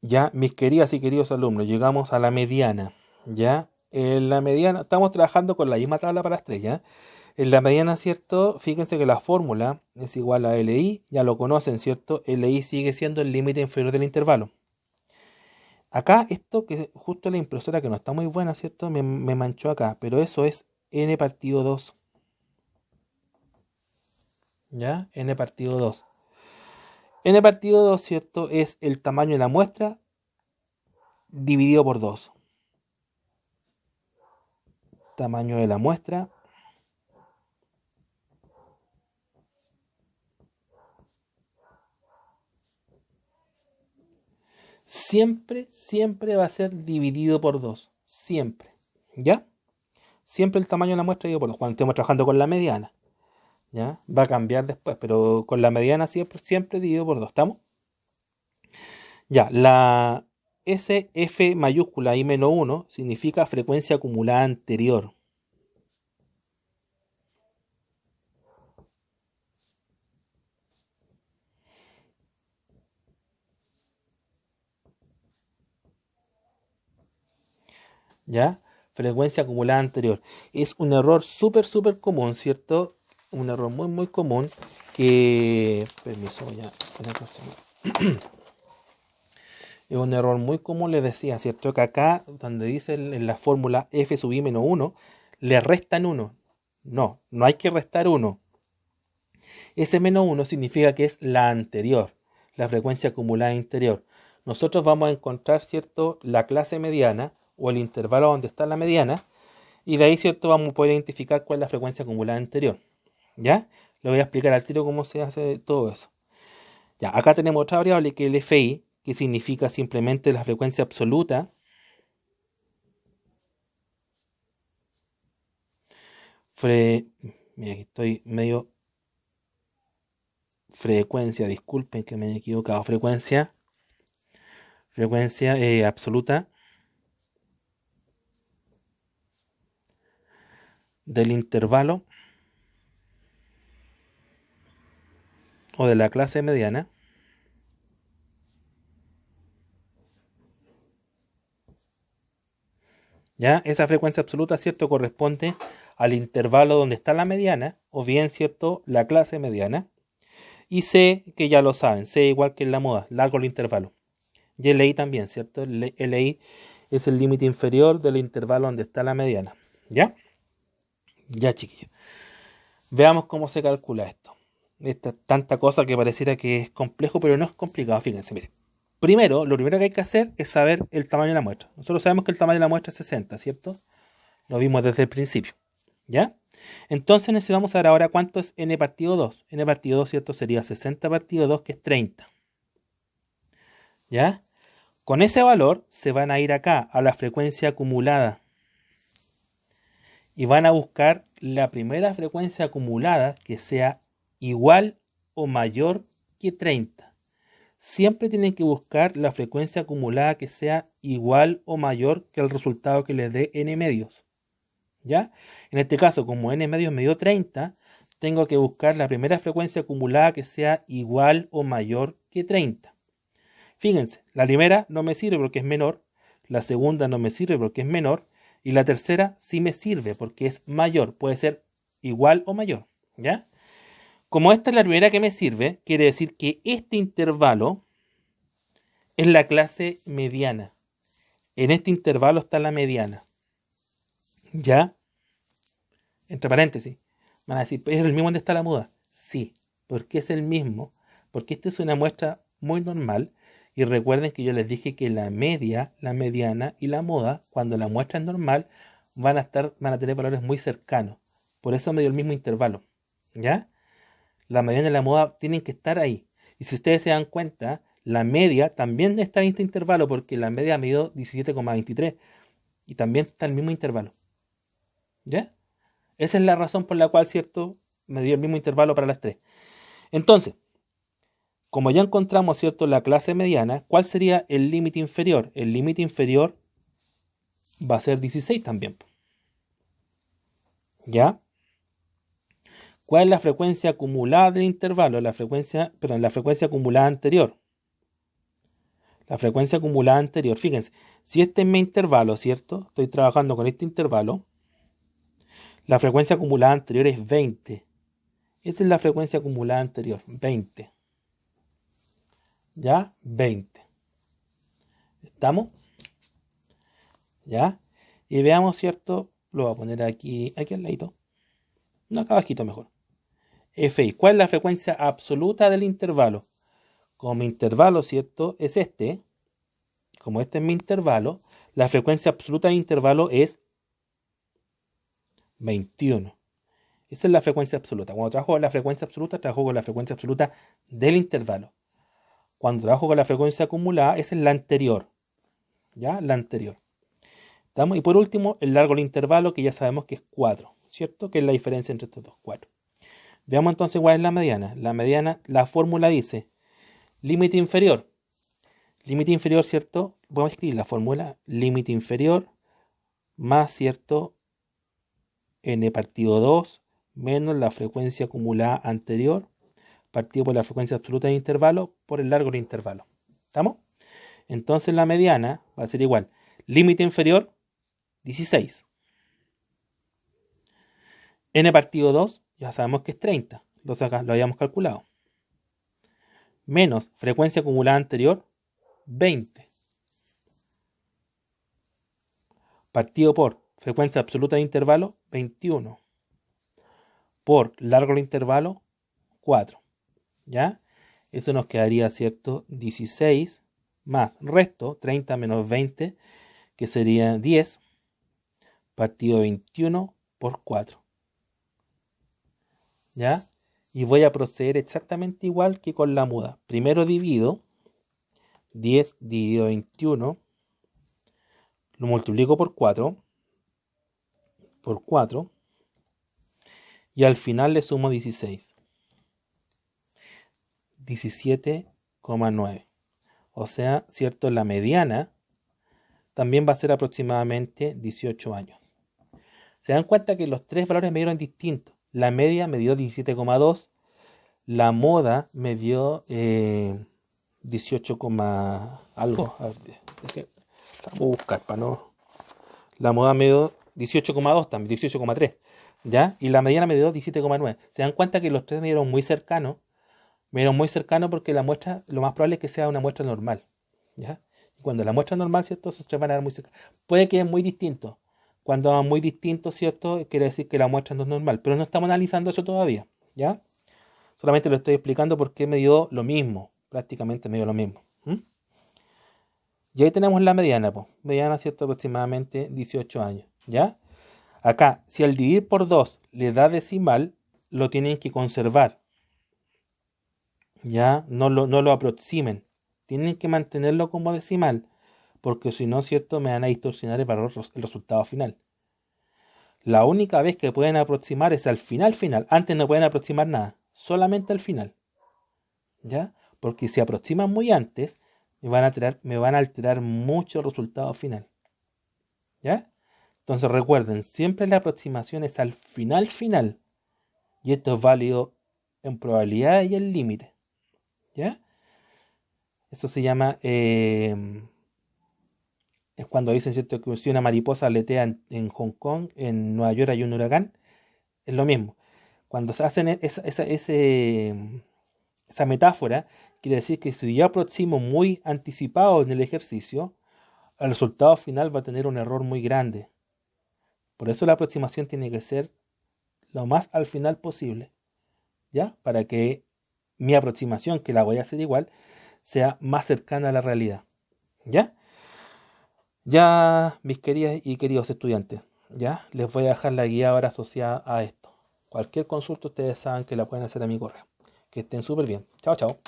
Ya, mis queridas y queridos alumnos, llegamos a la mediana. Ya, en la mediana, estamos trabajando con la misma tabla para las tres, ¿ya? En la mediana, ¿cierto? Fíjense que la fórmula es igual a LI, ya lo conocen, ¿cierto? LI sigue siendo el límite inferior del intervalo. Acá, esto que justo la impresora que no está muy buena, ¿cierto? Me manchó acá, pero eso es n partido 2, ¿ya? N partido 2. N partido 2, ¿cierto? Es el tamaño de la muestra dividido por 2. Tamaño de la muestra siempre va a ser dividido por 2. Siempre. ¿Ya? Siempre el tamaño de la muestra dividido por 2. Cuando estemos trabajando con la mediana. ¿Ya? Va a cambiar después, pero con la mediana siempre dividido por 2. ¿Estamos? Ya, la SF mayúscula I-1 significa frecuencia acumulada anterior. ¿Ya? Frecuencia acumulada anterior. Es un error súper común, ¿cierto? Un error muy común que... Permiso, ya. Es un error muy común, les decía, ¿cierto? Que acá, donde dice en la fórmula f sub i menos 1, le restan 1. No, no hay que restar 1. Ese menos 1 significa que es la anterior, la frecuencia acumulada interior. Nosotros vamos a encontrar, ¿cierto?, la clase mediana o el intervalo donde está la mediana, y de ahí, ¿cierto?, vamos a poder identificar cuál es la frecuencia acumulada anterior. ¿Ya? Le voy a explicar al tiro cómo se hace todo eso. Ya, acá tenemos otra variable que es el FI, que significa simplemente la frecuencia absoluta. Mira, aquí estoy medio frecuencia, disculpen que me haya equivocado. Frecuencia absoluta del intervalo o de la clase mediana. ¿Ya? Esa frecuencia absoluta, ¿cierto?, corresponde al intervalo donde está la mediana, o bien, ¿cierto?, la clase mediana. Y C, que ya lo saben, C igual que en la moda, largo el intervalo. Y LI también, ¿cierto? LI es el límite inferior del intervalo donde está la mediana. ¿Ya? Ya, chiquillos. Veamos cómo se calcula esto. Esta tanta cosa que pareciera que es complejo, pero no es complicado. Fíjense, miren. Primero, lo primero que hay que hacer es saber el tamaño de la muestra. Nosotros sabemos que el tamaño de la muestra es 60, ¿cierto? Lo vimos desde el principio. ¿Ya? Entonces necesitamos saber ahora cuánto es n partido 2. N partido 2, ¿cierto? Sería 60 partido 2, que es 30. ¿Ya? Con ese valor se van a ir acá a la frecuencia acumulada y van a buscar la primera frecuencia acumulada que sea igual o mayor que 30. Siempre tienen que buscar la frecuencia acumulada que sea igual o mayor que el resultado que les dé n medios. ¿Ya? En este caso, como n medios me dio 30, tengo que buscar la primera frecuencia acumulada que sea igual o mayor que 30. Fíjense, la primera no me sirve porque es menor, la segunda no me sirve porque es menor, y la tercera sí me sirve porque es mayor, puede ser igual o mayor, ¿ya? Como esta es la primera que me sirve, quiere decir que este intervalo es la clase mediana. En este intervalo está la mediana, ¿ya? Entre paréntesis, van a decir, ¿es el mismo donde está la muda? Sí, porque es el mismo, porque esta es una muestra muy normal. Y recuerden que yo les dije que la media, la mediana y la moda, cuando la muestra es normal, van a tener valores muy cercanos. Por eso me dio el mismo intervalo. ¿Ya? La mediana y la moda tienen que estar ahí. Y si ustedes se dan cuenta, la media también está en este intervalo, porque la media me dio 17,23 y también está en el mismo intervalo. ¿Ya? Esa es la razón por la cual, ¿cierto?, me dio el mismo intervalo para las tres. Entonces, como ya encontramos, ¿cierto?, la clase mediana, ¿cuál sería el límite inferior? El límite inferior va a ser 16 también. ¿Ya? ¿Cuál es la frecuencia acumulada del intervalo? La frecuencia acumulada anterior. La frecuencia acumulada anterior. Fíjense, si este es mi intervalo, ¿cierto? Estoy trabajando con este intervalo. La frecuencia acumulada anterior es 20. Esa es la frecuencia acumulada anterior, 20. ¿Ya? 20. ¿Estamos? ¿Ya? Y veamos, ¿cierto? Lo voy a poner aquí al ladito. No, acá abajito mejor. Fi. ¿Cuál es la frecuencia absoluta del intervalo? Como mi intervalo, ¿cierto? Es este. Como este es mi intervalo, la frecuencia absoluta del intervalo es 21. Esa es la frecuencia absoluta. Cuando trabajo con la frecuencia absoluta, trabajo con la frecuencia absoluta del intervalo. Cuando trabajo con la frecuencia acumulada, esa es la anterior. ¿Ya? La anterior. ¿Estamos? Y por último, el largo del intervalo, que ya sabemos que es 4. ¿Cierto? Que es la diferencia entre estos dos, 4. Veamos entonces cuál es la mediana. La mediana, la fórmula dice límite inferior. Límite inferior, ¿cierto? Vamos a escribir la fórmula. Límite inferior más, ¿cierto? N partido 2 menos la frecuencia acumulada anterior partido por la frecuencia absoluta del intervalo por el largo del intervalo. ¿Estamos? Entonces la mediana va a ser igual. Límite inferior, 16. N partido 2, ya sabemos que es 30. Lo habíamos calculado. Menos frecuencia acumulada anterior, 20. Partido por frecuencia absoluta de intervalo, 21. Por largo de intervalo, 4. ¿Ya? Eso nos quedaría, ¿cierto? 16 más resto, 30 menos 20, que sería 10, partido 21 por 4. ¿Ya? Y voy a proceder exactamente igual que con la muda. Primero divido 10 dividido 21, lo multiplico por 4, y al final le sumo 16. 17,9. O sea, ¿cierto? La mediana también va a ser aproximadamente 18 años. Se dan cuenta que los tres valores me dieron distintos. La media me dio 17,2. La moda me dio 18, algo. A ver, vamos a buscar para no. La moda me dio 18,2 también, 18,3. ¿Ya? Y la mediana me dio 17,9. Se dan cuenta que los tres me dieron muy cercanos. Me dieron muy cercanos porque la muestra, lo más probable es que sea una muestra normal. ¿Ya? Y cuando la muestra es normal, ¿cierto? Esos tres van a dar muy cercanos. Puede que es muy distinto. Cuando es muy distinto, ¿cierto? Quiere decir que la muestra no es normal. Pero no estamos analizando eso todavía. ¿Ya? Solamente lo estoy explicando porque me dio lo mismo. Prácticamente me dio lo mismo. Y ahí tenemos la mediana, pues. Mediana, ¿cierto? Aproximadamente 18 años. ¿Ya? Acá, si al dividir por 2 le da decimal, lo tienen que conservar. ¿Ya? No lo aproximen. Tienen que mantenerlo como decimal. Porque si no, ¿cierto? Me van a distorsionar el valor, el resultado final. La única vez que pueden aproximar es al final. Antes no pueden aproximar nada. Solamente al final. ¿Ya? Porque si aproximan muy antes, me van a alterar mucho el resultado final. ¿Ya? Entonces recuerden, siempre la aproximación es al final. Y esto es válido en probabilidad y en límite. ¿Ya? Eso se llama... es cuando dicen, ¿cierto?, que si una mariposa aletea en Hong Kong, en Nueva York hay un huracán. Es lo mismo. Cuando se hacen esa metáfora, quiere decir que si yo aproximo muy anticipado en el ejercicio, el resultado final va a tener un error muy grande. Por eso la aproximación tiene que ser lo más al final posible, ¿ya? Para que mi aproximación, que la voy a hacer igual, sea más cercana a la realidad, ¿ya? Ya, mis queridas y queridos estudiantes, ¿ya? Les voy a dejar la guía ahora asociada a esto. Cualquier consulta ustedes saben que la pueden hacer a mi correo. Que estén súper bien. Chao, chao.